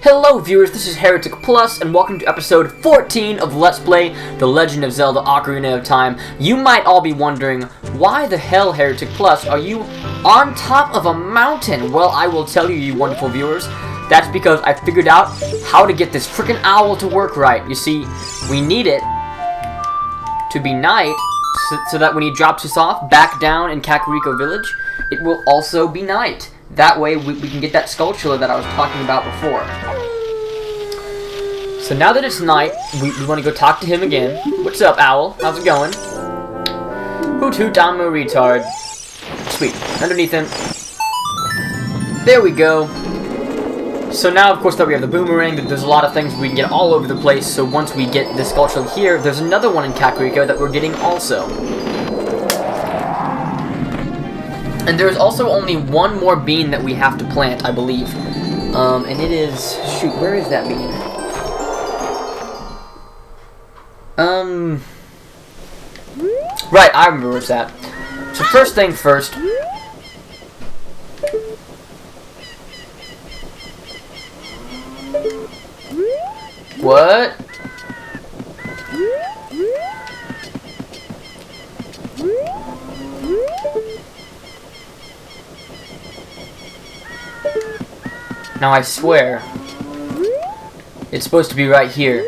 Hello viewers, this is HereticPlus, and welcome to episode 14 of Let's Play The Legend of Zelda Ocarina of Time. You might all be wondering, why the hell, HereticPlus, are you on top of a mountain? Well, I will tell you, you wonderful viewers, that's because I figured out how to get this frickin' owl to work right. You see, we need it to be night, so that when he drops us off back down in Kakariko Village, it will also be night. That way, we can get that sculpture that I was talking about before. So now that it's night, we want to go talk to him again. What's up, Owl? How's it going? Hoot hoot, I'm a retard. Sweet. Underneath him. There we go. So now, of course, that we have the boomerang, there's a lot of things we can get all over the place. So once we get this sculpture here, there's another one in Kakariko that we're getting also. And there's also only one more bean that we have to plant, I believe. And it is... Shoot, where is that bean? Right, I remember where it's at. So first thing first. What? Now I swear, it's supposed to be right here.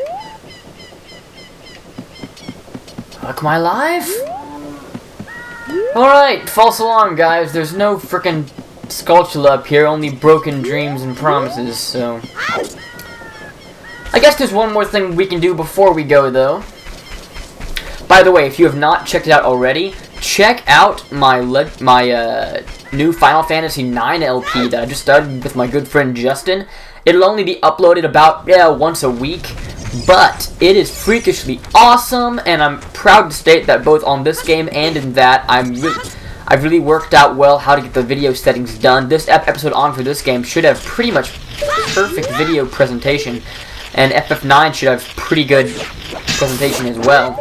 Fuck my life? Alright, false alarm guys, there's no frickin' sculpture up here, only broken dreams and promises, so... I guess there's one more thing we can do before we go though. By the way, if you have not checked it out already, check out my new Final Fantasy IX LP that I just started with my good friend Justin. It'll only be uploaded about, once a week, but it is freakishly awesome, and I'm proud to state that both on this game and in that, I've really worked out well how to get the video settings done. This episode on for this game should have pretty much perfect video presentation, and FF9 should have pretty good presentation as well.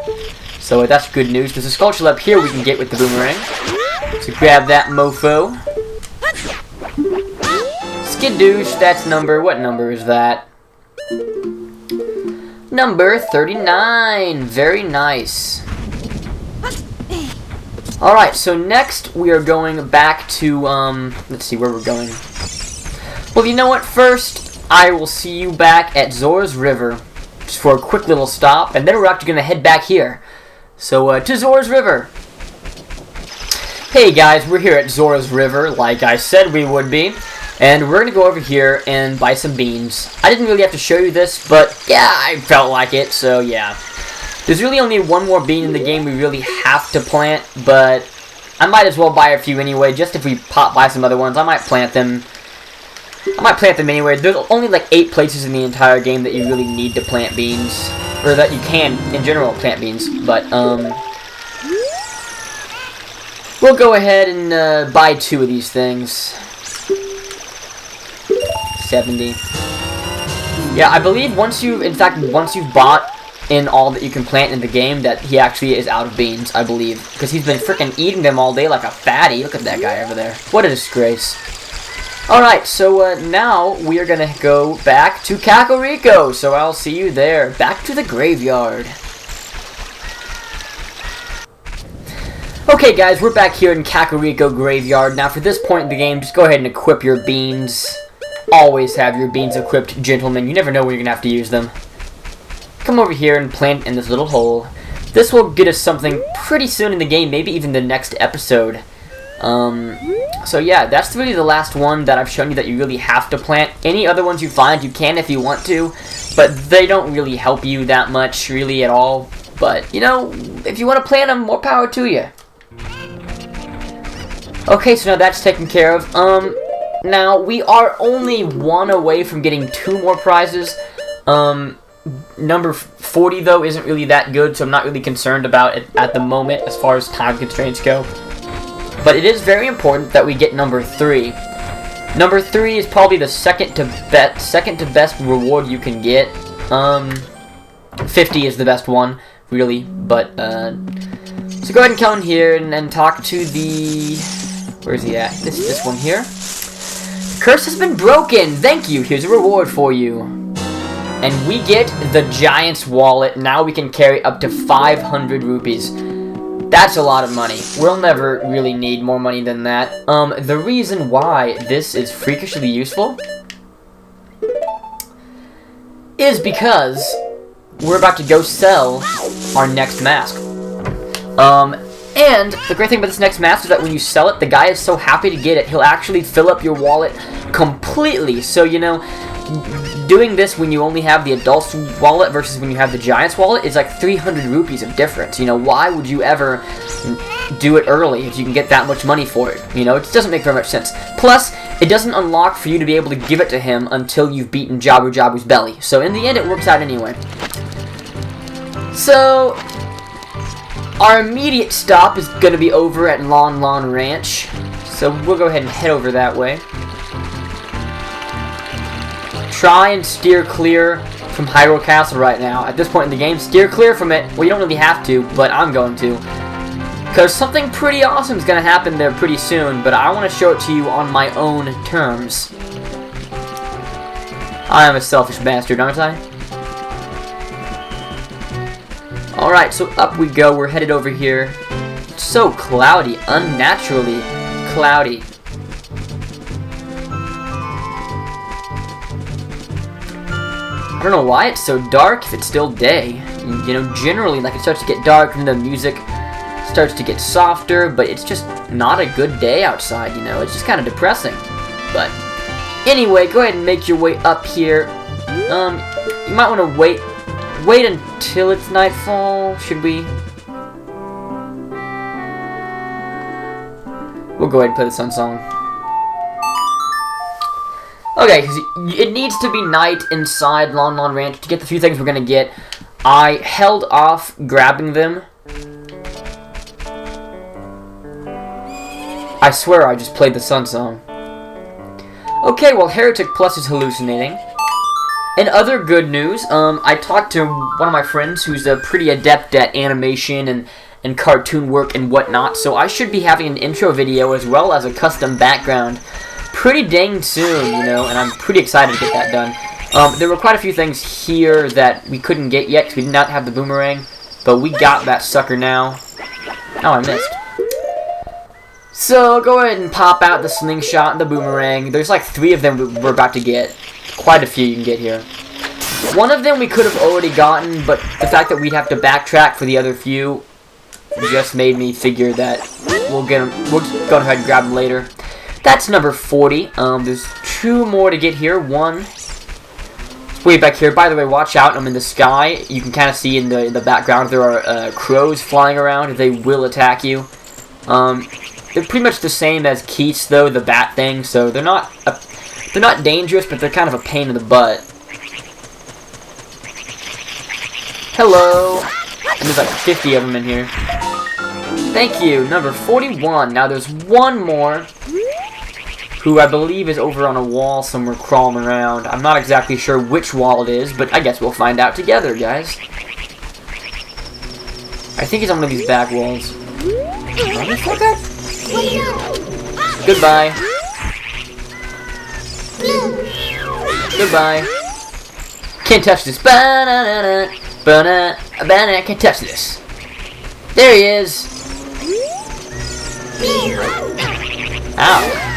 So that's good news. There's a sculpture up here we can get with the boomerang. So grab that mofo. Skidoosh, that's what number is that? Number 39. Very nice. Alright, so next we are going back to, let's see where we're going. Well, you know what? First, I will see you back at Zora's River. Just for a quick little stop, and then we're actually going to head back here. So, to Zora's River. Hey guys, we're here at Zora's River, like I said we would be. And we're going to go over here and buy some beans. I didn't really have to show you this, but yeah, I felt like it, so yeah. There's really only one more bean in the game we really have to plant, but I might as well buy a few anyway, just if we pop by some other ones, I might plant them. Anyway. There's only like 8 places in the entire game that you really need to plant beans. Or that you can, in general, plant beans. But, we'll go ahead and buy 2 of these things. 70. Yeah, I believe once you've bought in all that you can plant in the game, that he actually is out of beans, I believe. Because he's been freaking eating them all day like a fatty. Look at that guy over there. What a disgrace. Alright, so now we are going to go back to Kakariko, so I'll see you there. Back to the graveyard. Okay guys, we're back here in Kakariko Graveyard. Now for this point in the game, just go ahead and equip your beans. Always have your beans equipped, gentlemen. You never know when you're going to have to use them. Come over here and plant in this little hole. This will get us something pretty soon in the game, maybe even the next episode. So yeah, that's really the last one that I've shown you that you really have to plant. Any other ones you find, you can if you want to, but they don't really help you that much, really, at all. But, you know, if you want to plant them, more power to you. Okay, so now that's taken care of. Now, we are only 1 away from getting 2 more prizes. Number 40, though, isn't really that good, so I'm not really concerned about it at the moment as far as time constraints go. But it is very important that we get number 3. Number 3 is probably the second to best reward you can get. 50 is the best one, really. But so go ahead and come in here and talk to the... Where is he at? This one here. Curse has been broken! Thank you! Here's a reward for you. And we get the Giant's Wallet. Now we can carry up to 500 rupees. That's a lot of money. We'll never really need more money than that. The reason why this is freakishly useful is because we're about to go sell our next mask. And the great thing about this next mask is that when you sell it, the guy is so happy to get it, he'll actually fill up your wallet completely. So, you know, doing this when you only have the adult's wallet versus when you have the Giant's wallet is like 300 rupees of difference. You know, why would you ever do it early if you can get that much money for it? You know, it doesn't make very much sense. Plus, it doesn't unlock for you to be able to give it to him until you've beaten Jabu Jabu's belly. So in the end, it works out anyway. So our immediate stop is going to be over at Lon Lon Ranch. So we'll go ahead and head over that way. Try and steer clear from Hyrule Castle right now. At this point in the game, steer clear from it. Well, you don't really have to, but I'm going to. Because something pretty awesome is going to happen there pretty soon, but I want to show it to you on my own terms. I am a selfish bastard, aren't I? Alright, so up we go. We're headed over here. It's so cloudy, unnaturally cloudy. I don't know why it's so dark if it's still day. You know, generally, like, it starts to get dark and the music starts to get softer, but it's just not a good day outside, you know. It's just kind of depressing. But anyway, go ahead and make your way up here. You might want to wait until it's nightfall. Should we? We'll go ahead and play the sun song. Okay, because it needs to be night inside Lon Lon Ranch to get the few things we're going to get. I held off grabbing them. I swear I just played the sun song. Okay, well, HereticPlus is hallucinating. In other good news, I talked to one of my friends who's pretty adept at animation and cartoon work and whatnot, so I should be having an intro video as well as a custom background pretty dang soon, you know, and I'm pretty excited to get that done. There were quite a few things here that we couldn't get yet because we did not have the boomerang, but we got that sucker now. Oh, I missed. So, go ahead and pop out the slingshot and the boomerang. There's like 3 of them we're about to get. Quite a few you can get here. One of them we could have already gotten, but the fact that we'd have to backtrack for the other few just made me figure that we'll get them. We'll just go ahead and grab them later. That's number 40. There's 2 more to get here. One way back here. By the way, watch out. I'm in the sky. You can kind of see in the background there are crows flying around. They will attack you. They're pretty much the same as Keats, though, the bat thing. So they're not dangerous, but they're kind of a pain in the butt. Hello. And there's like 50 of them in here. Thank you. Number 41. Now there's one more who I believe is over on a wall somewhere crawling around. I'm not exactly sure which wall it is, but I guess we'll find out together, guys. I think he's on one of these back walls. Goodbye. Goodbye. Can't touch this. Banana, banana, banana. Can't touch this. There he is. Ow.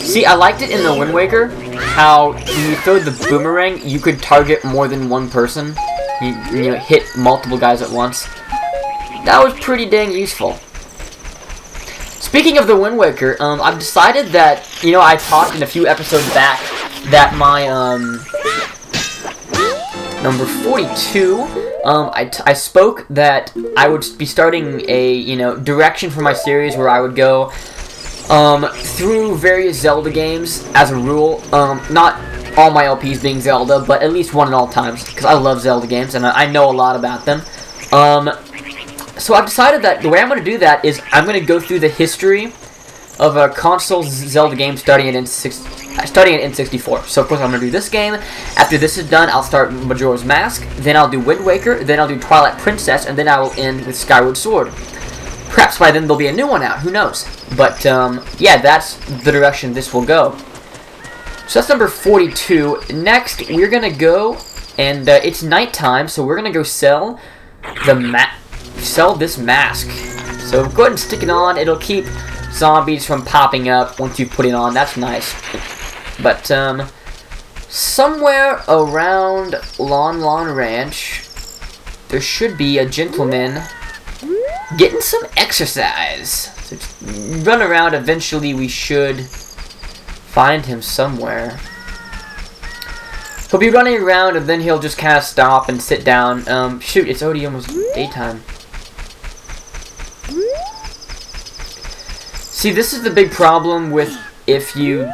See, I liked it in the Wind Waker, how when you throw the boomerang, you could target more than one person. You know, hit multiple guys at once. That was pretty dang useful. Speaking of the Wind Waker, I've decided that, you know, I talked in a few episodes back that my, number 42, I spoke that I would be starting a, you know, direction for my series where I would go, through various Zelda games, as a rule. Not all my LPs being Zelda, but at least one at all times, because I love Zelda games, and I know a lot about them. So I've decided that the way I'm going to do that is I'm going to go through the history of a console Zelda game starting at N64. So of course I'm going to do this game. After this is done, I'll start Majora's Mask, then I'll do Wind Waker, then I'll do Twilight Princess, and then I will end with Skyward Sword. Perhaps by then there'll be a new one out, who knows? But, yeah, that's the direction this will go. So that's number 42. Next, we're gonna go, and it's nighttime, so we're gonna go sell this mask. So go ahead and stick it on. It'll keep zombies from popping up once you put it on. That's nice. But, somewhere around Lon Ranch, there should be a gentleman getting some exercise. So just run around. Eventually we should find him somewhere. He'll be running around and then he'll just kind of stop and sit down. Shoot, it's already almost daytime. See, this is the big problem with if you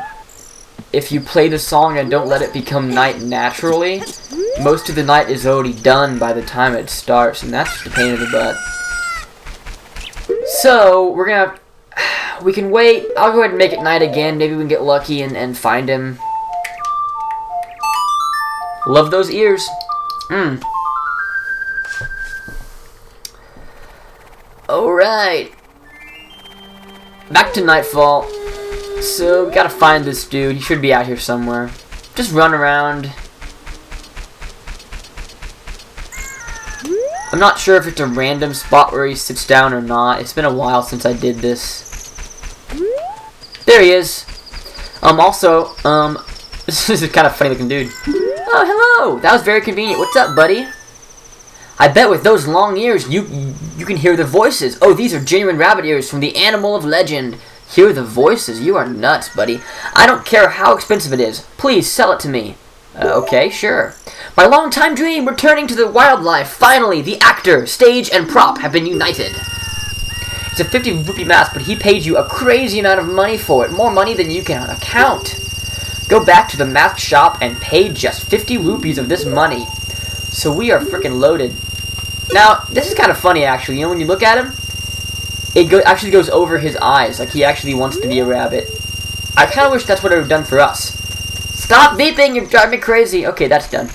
play the song and don't let it become night naturally. Most of the night is already done by the time it starts, and that's just a pain in the butt. So, we can wait. I'll go ahead and make it night again. Maybe we can get lucky and find him. Love those ears. Alright. Back to nightfall. So, we gotta find this dude. He should be out here somewhere. Just run around. I'm not sure if it's a random spot where he sits down or not. It's been a while since I did this. There he is. Also, this is a kind of funny looking dude. Oh, hello! That was very convenient. What's up, buddy? I bet with those long ears, you can hear the voices. Oh, these are genuine rabbit ears from the animal of legend. Hear the voices? You are nuts, buddy. I don't care how expensive it is. Please, sell it to me. Okay, sure. My long-time dream, returning to the wildlife. Finally, the actor, stage, and prop have been united. It's a 50 rupee mask, but he paid you a crazy amount of money for it. More money than you can account. Go back to the mask shop and pay just 50 rupees of this money. So we are freaking loaded. Now, this is kind of funny, actually. You know, when you look at him, it actually goes over his eyes. Like, he actually wants to be a rabbit. I kind of wish that's what it would have done for us. Stop beeping! You're driving me crazy! Okay, that's done.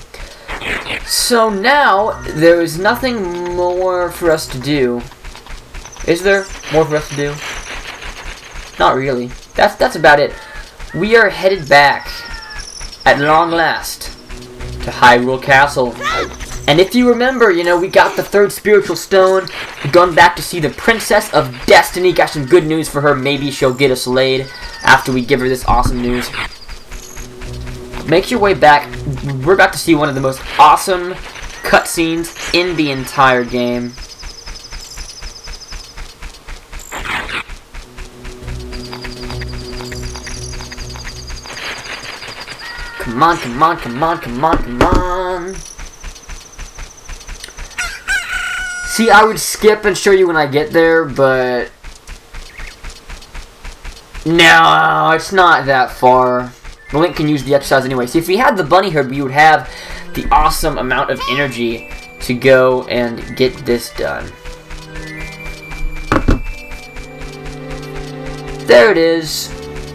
So now, there is nothing more for us to do. Is there more for us to do? Not really. That's about it. We are headed back, at long last, to Hyrule Castle. And if you remember, you know, we got the third spiritual stone. We've gone back to see the Princess of Destiny. Got some good news for her. Maybe she'll get us laid after we give her this awesome news. Make your way back. We're about to see one of the most awesome cutscenes in the entire game. Come on, come on, come on, come on, come on. See, I would skip and show you when I get there, but no, it's not that far. The Link can use the exercise anyway. See, if we had the bunny herb, we would have the awesome amount of energy to go and get this done. There it is.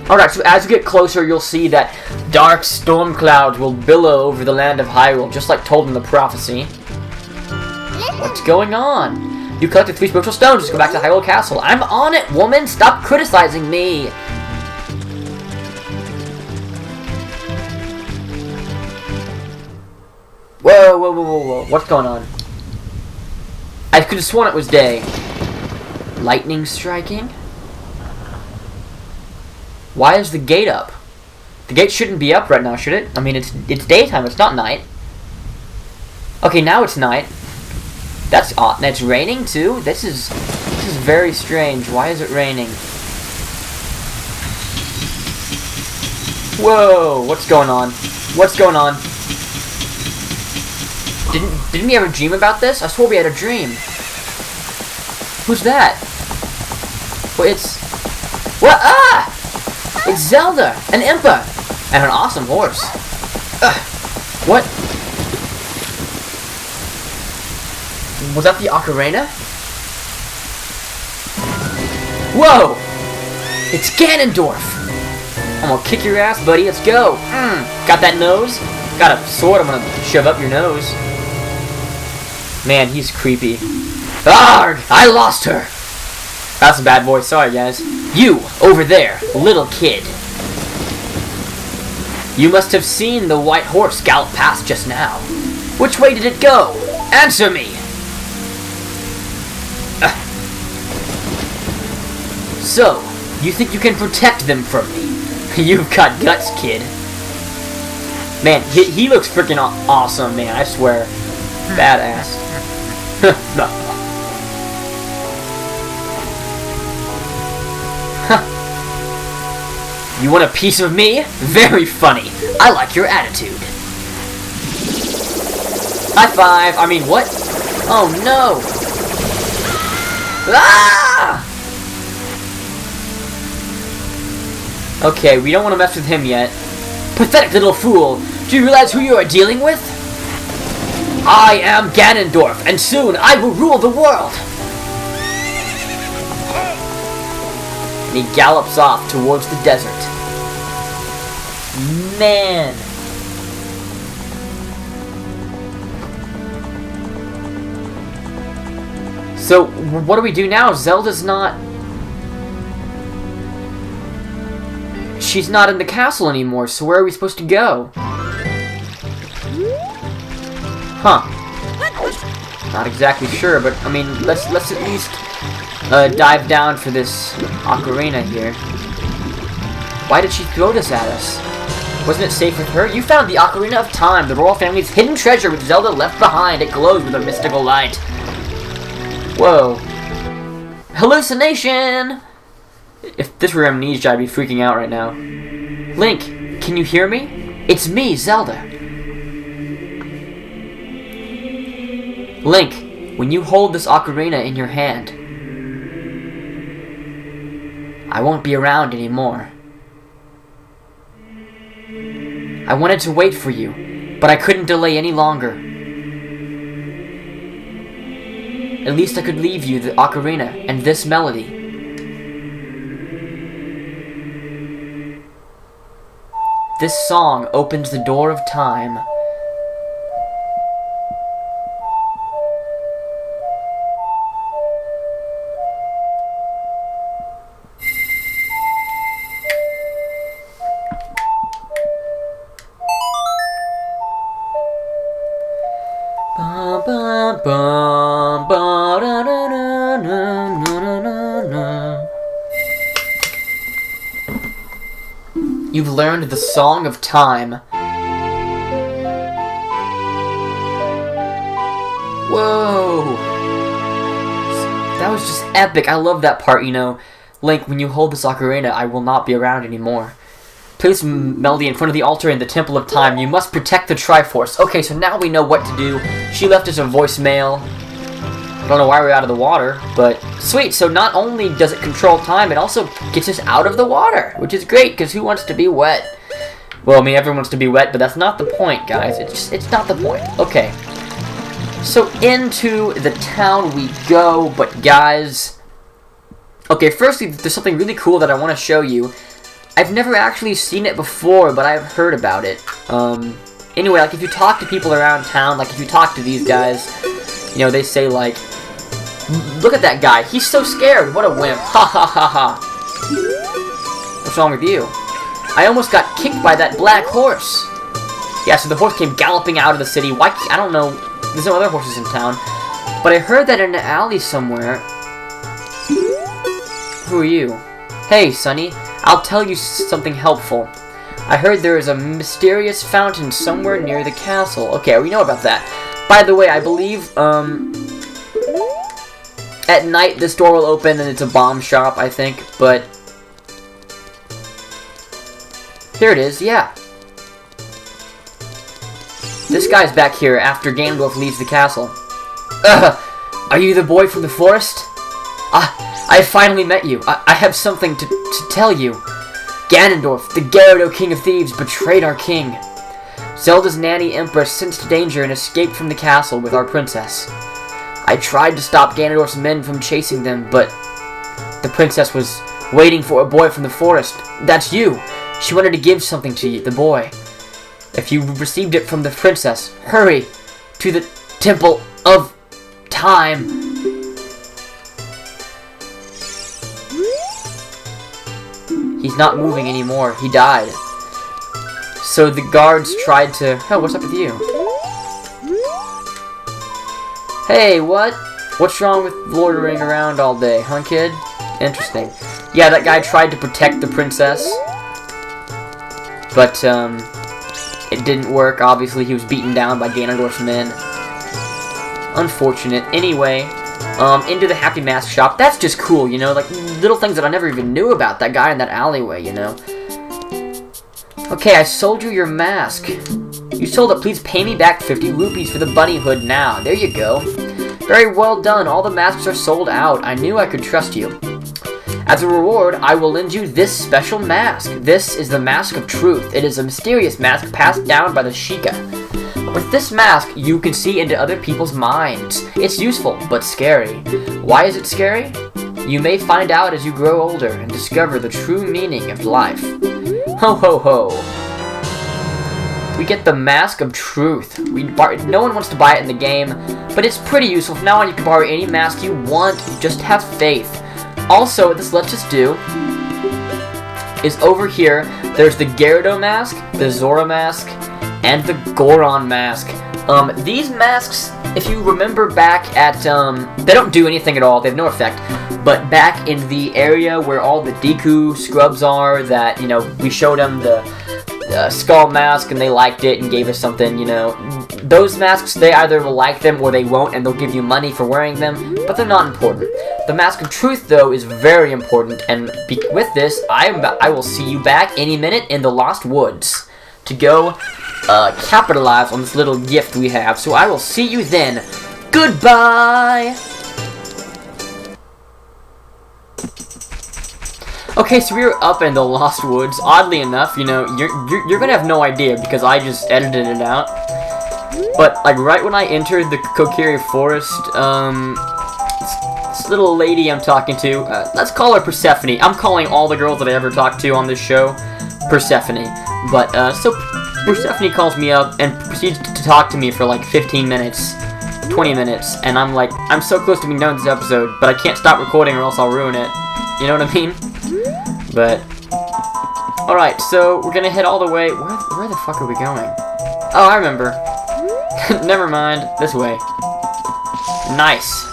Alright, so as you get closer, you'll see that dark storm clouds will billow over the land of Hyrule, just like told in the prophecy. What's going on? You collected 3 spiritual stones. Just go back to Hyrule Castle. I'm on it, woman! Stop criticizing me! Whoa, whoa, whoa, whoa, whoa. What's going on? I could have sworn it was day. Lightning striking? Why is the gate up? The gate shouldn't be up right now, should it? I mean, it's daytime, it's not night. Okay, now it's night. That's odd. And it's raining too? This is very strange. Why is it raining? Whoa, what's going on? What's going on? Didn't we ever dream about this? I swore we had a dream. Who's that? Well, it's... What? Ah! It's Zelda! An Impa! And an awesome horse. Ugh. What? Was that the Ocarina? Whoa! It's Ganondorf! I'm gonna kick your ass, buddy. Let's go! Got that nose? Got a sword I'm gonna shove up your nose. Man, he's creepy. Arrgh! I lost her! That's a bad voice. Sorry, guys. You, over there, little kid. You must have seen the white horse gallop past just now. Which way did it go? Answer me! So, you think you can protect them from me? You've got guts, kid. Man, he looks freaking awesome, man, I swear. Badass. You want a piece of me? Very funny. I like your attitude. High five. I mean, what? Oh, no. Ah! Okay, we don't want to mess with him yet. Pathetic little fool. Do you realize who you are dealing with? I am Ganondorf, and soon I will rule the world. And he gallops off towards the desert. Man. So, what do we do now? Zelda's not... She's not in the castle anymore, so where are we supposed to go? Huh. Not exactly sure, but, I mean, let's at least dive down for this Ocarina here. Why did she throw this at us? Wasn't it safe with her? You found the Ocarina of Time, the royal family's hidden treasure which Zelda left behind. It glows with a mystical light. Whoa. Hallucination! If this were amnesia, I'd be freaking out right now. Link, can you hear me? It's me, Zelda. Link, when you hold this Ocarina in your hand, I won't be around anymore. I wanted to wait for you, but I couldn't delay any longer. At least I could leave you the Ocarina and this melody. This song opens the door of time. You've learned the Song of Time. Whoa! That was just epic. I love that part, you know. Link, when you hold this Ocarina, I will not be around anymore. Place melody in front of the altar in the Temple of Time. You must protect the Triforce. Okay, so now we know what to do. She left us a voicemail. I don't know why we're out of the water, but sweet. So not only does it control time, it also gets us out of the water, which is great, because who wants to be wet? Well, I mean, everyone wants to be wet, but that's not the point, guys. It's not the point. Okay. So into the town we go, but guys... Okay, firstly, there's something really cool that I want to show you. I've never actually seen it before, but I've heard about it. Anyway, like, if you talk to people around town, like, if you talk to these guys, you know, they say, like, look at that guy, he's so scared, what a wimp, ha ha ha ha. What's wrong with you? I almost got kicked by that black horse. Yeah, so the horse came galloping out of the city. Why? I don't know, there's no other horses in town. But I heard that in an alley somewhere. Who are you? Hey, Sonny, I'll tell you something helpful. I heard there is a mysterious fountain somewhere near the castle. Okay, we know about that. By the way, I believe, at night this door will open and it's a bomb shop, I think, but... Here it is, yeah. This guy's back here after Ganondorf leaves the castle. Are you the boy from the forest? I finally met you. I have something to tell you. Ganondorf, the Gyarados King of Thieves, betrayed our king. Zelda's nanny Empress sensed danger and escaped from the castle with our princess. I tried to stop Ganondorf's men from chasing them, but the princess was waiting for a boy from the forest. That's you. She wanted to give something to you, the boy. If you received it from the princess, hurry to the Temple of Time. He's not moving anymore. He died. So the guards tried to... Oh, what's up with you? Hey, what? What's wrong with loitering around all day, huh, kid? Interesting. Yeah, that guy tried to protect the princess. But, it didn't work. Obviously, he was beaten down by Ganondorf's men. Unfortunate. Anyway, into the Happy Mask shop. That's just cool, you know? Like, little things that I never even knew about. That guy in that alleyway, you know? Okay, I sold you your mask. You sold it. Please pay me back 50 rupees for the bunny hood now. There you go. Very well done. All the masks are sold out. I knew I could trust you. As a reward, I will lend you this special mask. This is the Mask of Truth. It is a mysterious mask passed down by the Sheikah. With this mask, you can see into other people's minds. It's useful, but scary. Why is it scary? You may find out as you grow older and discover the true meaning of life. Ho ho ho. We get the Mask of Truth. No one wants to buy it in the game, but it's pretty useful. From now on, you can borrow any mask you want. Just have faith. Also, what this lets us do is over here, there's the Gyarados mask, the Zora mask, and the Goron mask. These masks, if you remember back at, they don't do anything at all, they have no effect, but back in the area where all the Deku scrubs are, that, you know, we showed them the skull mask and they liked it and gave us something, you know. Those masks, they either will like them or they won't, and they'll give you money for wearing them, but they're not important. The Mask of Truth, though, is very important, and with this, I will see you back any minute in the Lost Woods to go capitalize on this little gift we have. So I will see you then. Goodbye! Okay, so we were up in the Lost Woods. Oddly enough, you know, you're gonna have no idea because I just edited it out. But, like, right when I entered the Kokiri Forest, this little lady I'm talking to, let's call her Persephone. I'm calling all the girls that I ever talked to on this show Persephone. But, so Persephone calls me up and proceeds to talk to me for, like, 15 minutes, 20 minutes, and I'm like, I'm so close to being done with this episode, but I can't stop recording or else I'll ruin it. You know what I mean? But, alright, so we're gonna head all the way, where the fuck are we going? Oh, I remember. Never mind, this way. Nice.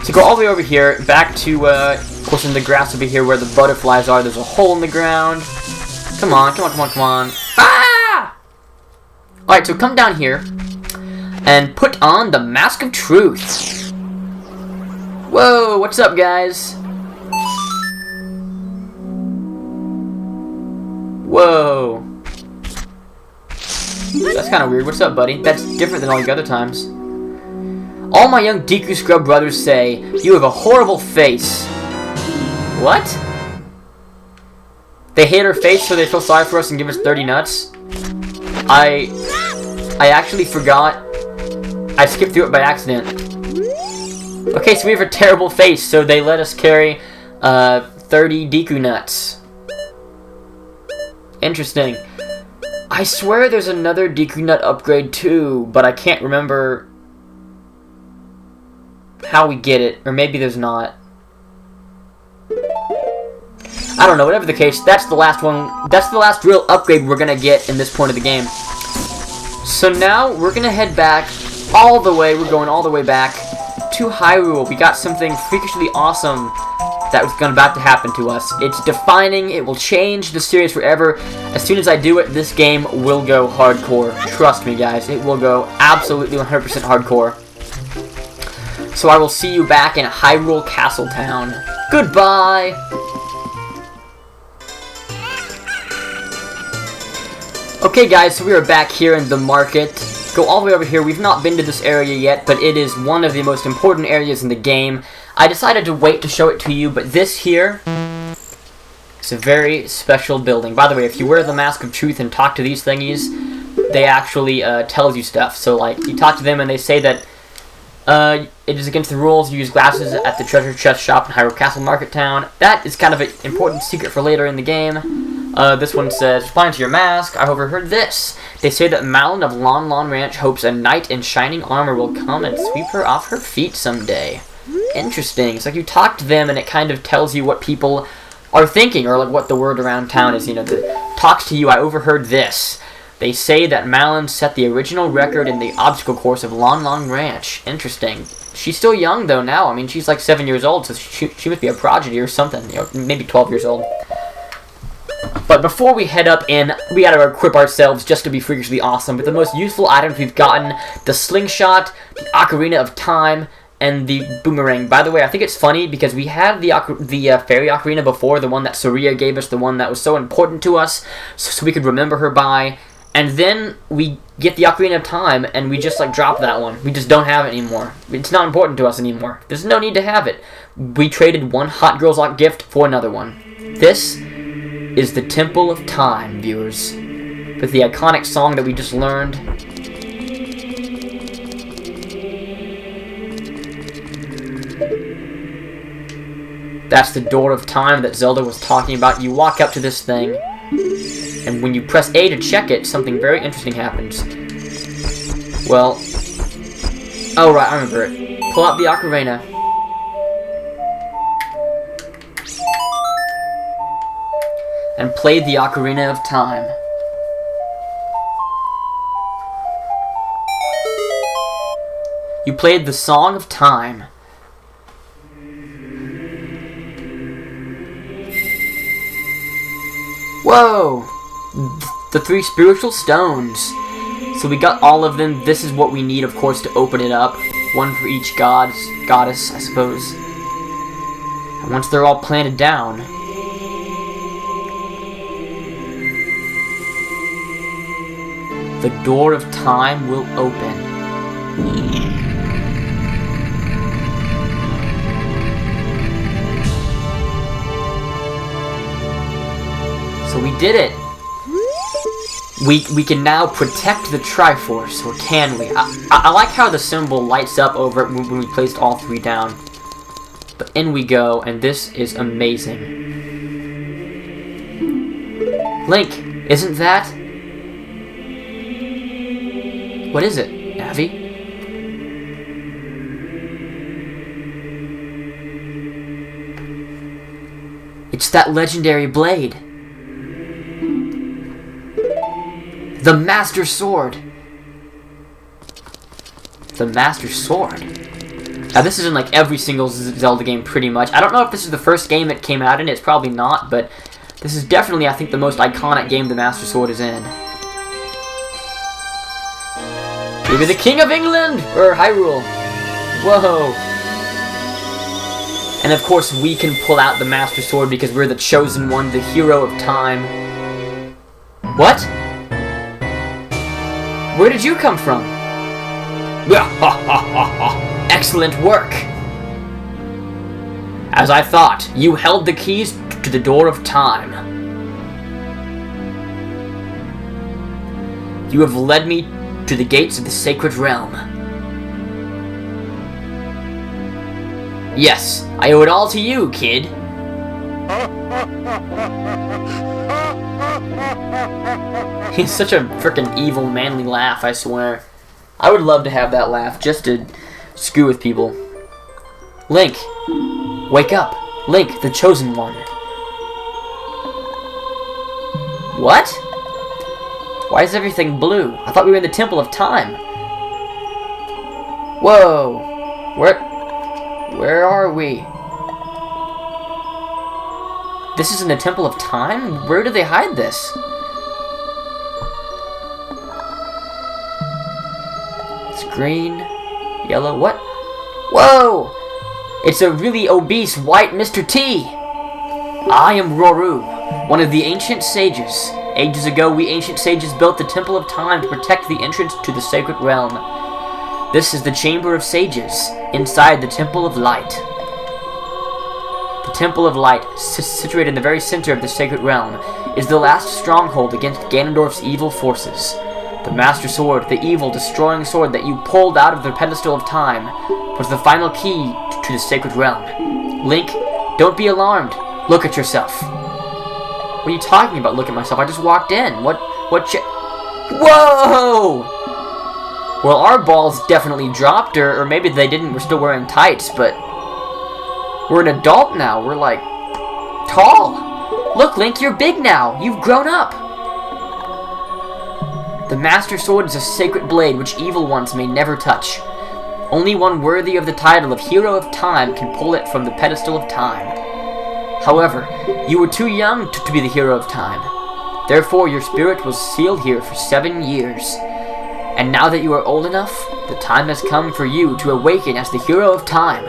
So go all the way over here, back to, of course, in the grass over here where the butterflies are. There's a hole in the ground. Come on, come on, come on, come on. Ah! Alright, so come down here and put on the Mask of Truth. Whoa, what's up, guys? Whoa. That's kind of weird. What's up, buddy? That's different than all the other times. All my young Deku Scrub brothers say, you have a horrible face. What? They hate our face so they feel sorry for us and give us 30 nuts? I actually forgot. I skipped through it by accident. Okay, so we have a terrible face, so they let us carry 30 Deku nuts. Interesting. I swear there's another Deku Nut upgrade too, but I can't remember how we get it, or maybe there's not. I don't know, whatever the case, that's the last one, that's the last real upgrade we're gonna get in this point of the game. So now, we're gonna head back all the way, we're going all the way back to Hyrule. We got something freakishly awesome that was about to happen to us. It's defining, it will change the series forever. As soon as I do it, this game will go hardcore. Trust me, guys, it will go absolutely 100% hardcore. So I will see you back in Hyrule Castle Town. Goodbye! Okay, guys, so we are back here in the market. Go all the way over here. We've not been to this area yet, but it is one of the most important areas in the game. I decided to wait to show it to you, but this here is a very special building. By the way, if you wear the Mask of Truth and talk to these thingies, they actually tell you stuff. So, like, you talk to them and they say that it is against the rules to use glasses at the treasure chest shop in Hyrule Castle Market Town. That is kind of an important secret for later in the game. This one says, responding to your mask, I overheard this. They say that Malin of Lon Lon Ranch hopes a knight in shining armor will come and sweep her off her feet someday. Interesting. It's like you talk to them and it kind of tells you what people are thinking, or like what the word around town is, you know, that talks to you. I overheard this. They say that Malin set the original record in the obstacle course of Lon Long Ranch. Interesting. She's still young, though, now. I mean, she's like 7 years old, so she must be a prodigy or something. You know, maybe 12 years old. But before we head up in, we gotta equip ourselves just to be freakishly awesome with the most useful items we've gotten: the slingshot, the Ocarina of Time, and the boomerang. By the way, I think it's funny because we had the fairy ocarina before, the one that Saria gave us, the one that was so important to us, so we could remember her by. And then we get the Ocarina of Time, and we just, like, drop that one. We just don't have it anymore. It's not important to us anymore. There's no need to have it. We traded one Hot Girls Lot gift for another one. This is the Temple of Time, viewers. With the iconic song that we just learned. That's the Door of Time that Zelda was talking about. You walk up to this thing, and when you press A to check it, something very interesting happens. Well, oh right, I remember it. Pull out the ocarina. And play the Ocarina of Time. You played the Song of Time. Whoa! The 3 spiritual stones. So we got all of them. This is what we need, of course, to open it up. One for each goddess, I suppose. And once they're all planted down, the Door of Time will open. So we did it! We can now protect the Triforce, or can we? I like how the symbol lights up over it when we placed all 3 down. But in we go, and this is amazing. Link, isn't that? What is it, Navi? It's that legendary blade. The Master Sword! The Master Sword? Now this is in like every single Zelda game pretty much. I don't know if this is the first game it came out in, it's probably not, but this is definitely, I think, the most iconic game the Master Sword is in. Maybe the King of England! Or Hyrule. Whoa! And of course we can pull out the Master Sword because we're the chosen one, the hero of time. What? Where did you come from? Excellent work! As I thought, you held the keys to the Door of Time. You have led me to the gates of the Sacred Realm. Yes, I owe it all to you, kid. He's such a frickin' evil, manly laugh, I swear. I would love to have that laugh, just to screw with people. Link, wake up. Link, the chosen one. What? Why is everything blue? I thought we were in the Temple of Time. Whoa. Where are we? This is in the Temple of Time? Where do they hide this? It's green, yellow, what? Whoa! It's a really obese white Mr. T! I am Roru, one of the ancient sages. Ages ago, we ancient sages built the Temple of Time to protect the entrance to the Sacred Realm. This is the Chamber of Sages, inside the Temple of Light. The Temple of Light, situated in the very center of the Sacred Realm, is the last stronghold against Ganondorf's evil forces. The Master Sword, the evil, destroying sword that you pulled out of the pedestal of time, was the final key to the Sacred Realm. Link, don't be alarmed. Look at yourself. What are you talking about, look at myself? I just walked in. Whoa! Well, our balls definitely dropped, or maybe they didn't. We're still wearing tights, but we're an adult now. We're like tall. Look, Link, you're big now. You've grown up. The Master Sword is a sacred blade which evil ones may never touch. Only one worthy of the title of Hero of Time can pull it from the pedestal of time. However, you were too young to be the Hero of Time. Therefore, your spirit was sealed here for 7 years. And now that you are old enough, the time has come for you to awaken as the Hero of Time.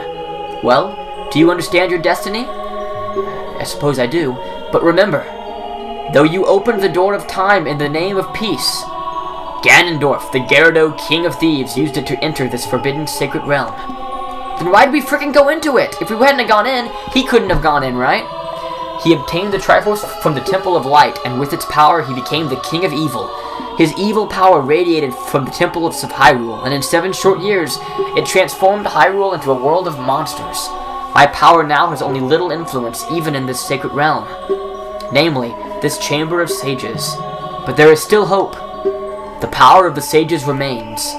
Well, do you understand your destiny? I suppose I do. But remember, though you opened the door of time in the name of peace, Ganondorf, the Gyarados King of Thieves, used it to enter this forbidden sacred realm. Then why'd we frickin' go into it? If we hadn't gone in, he couldn't have gone in, right? He obtained the Triforce from the Temple of Light, and with its power he became the King of Evil. His evil power radiated from the Temple of Hyrule, and in 7 short years, it transformed Hyrule into a world of monsters. My power now has only little influence even in this sacred realm. Namely, this Chamber of Sages. But there is still hope. The power of the sages remains.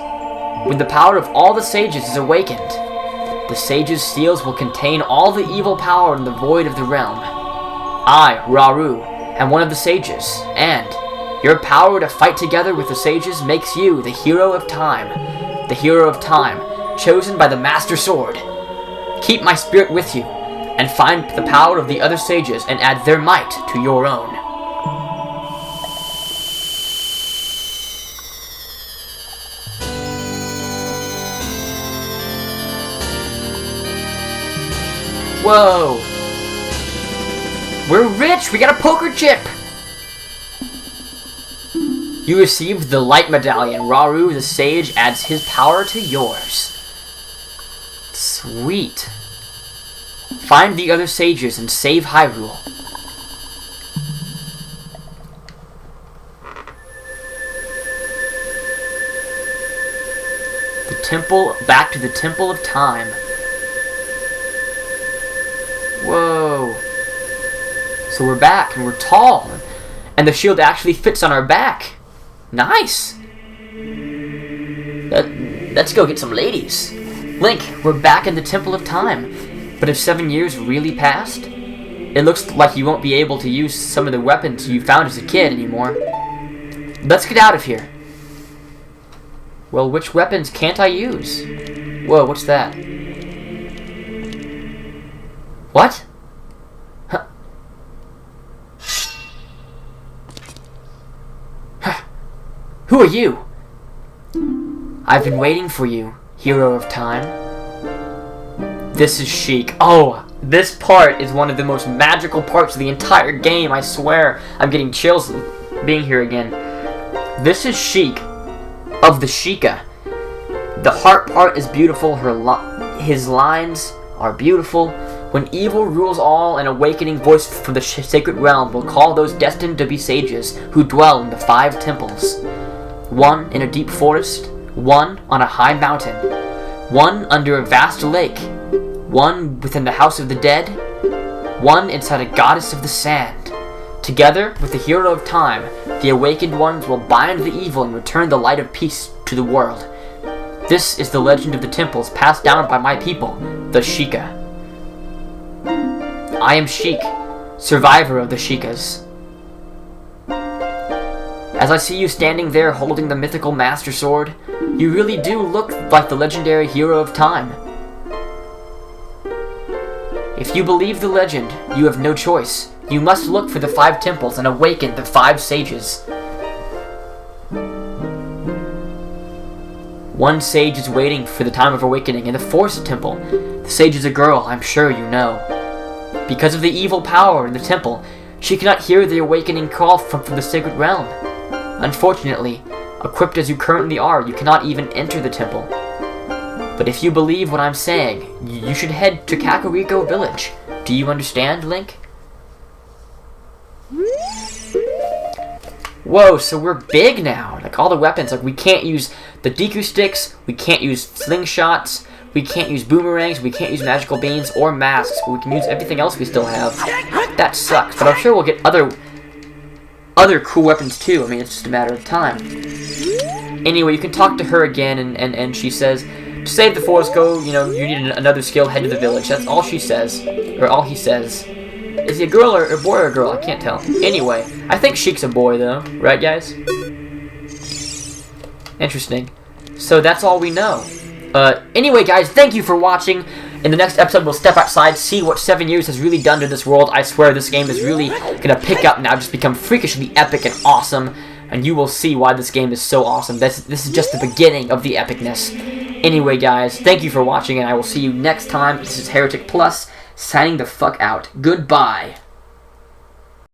When the power of all the sages is awakened, the sages' seals will contain all the evil power in the void of the realm. I, Rauru, am one of the sages, and your power to fight together with the sages makes you the Hero of Time. The Hero of Time, chosen by the Master Sword. Keep my spirit with you, and find the power of the other sages and add their might to your own. Whoa! We're rich! We got a poker chip! You received the Light Medallion. Rauru the Sage adds his power to yours. Sweet. Find the other sages and save Hyrule. The temple, back to the Temple of Time. Whoa. So we're back, and we're tall, and the shield actually fits on our back. Nice. Let's go get some ladies. Link, we're back in the Temple of Time. But if 7 years really passed, it looks like you won't be able to use some of the weapons you found as a kid anymore. Let's get out of here. Well, which weapons can't I use? Whoa, what's that? What? Huh. Who are you? I've been waiting for you, Hero of Time. This is Sheik. Oh, this part is one of the most magical parts of the entire game, I swear. I'm getting chills being here again. This is Sheik of the Sheikah. The heart part is beautiful, his lines are beautiful. When evil rules all, an awakening voice from the sacred realm will call those destined to be sages who dwell in the 5 temples. One in a deep forest, one on a high mountain, one under a vast lake, one within the house of the dead, one inside a goddess of the sand. Together with the Hero of Time, the awakened ones will bind the evil and return the light of peace to the world. This is the legend of the temples passed down by my people, the Sheikah. I am Sheik, survivor of the Sheikahs. As I see you standing there holding the mythical Master Sword, you really do look like the legendary Hero of Time. If you believe the legend, you have no choice. You must look for the 5 temples and awaken the 5 sages. One sage is waiting for the time of awakening in the 4th temple. The sage is a girl, I'm sure you know. Because of the evil power in the temple, she cannot hear the awakening call from the sacred realm. Unfortunately, equipped as you currently are, you cannot even enter the temple. But if you believe what I'm saying, you should head to Kakariko Village. Do you understand, Link? Whoa, so we're big now. Like, all the weapons, like, we can't use the Deku Sticks, we can't use slingshots, we can't use boomerangs, we can't use magical beans or masks, but we can use everything else we still have. That sucks, but I'm sure we'll get other cool weapons too. I mean, it's just a matter of time. Anyway, you can talk to her again, and she says, to save the forest, go, you need another skill, head to the village. That's all she says, or all he says. Is he a girl or a boy or a girl? I can't tell. Anyway, I think Sheik's a boy, though. Right, guys? Interesting. So that's all we know. Anyway, guys, thank you for watching. In the next episode, we'll step outside, see what 7 years has really done to this world. I swear this game is really gonna pick up now, just become freakishly epic and awesome. And you will see why this game is so awesome. This is just the beginning of the epicness. Anyway, guys, thank you for watching, and I will see you next time. This is HereticPlus, signing the fuck out. Goodbye.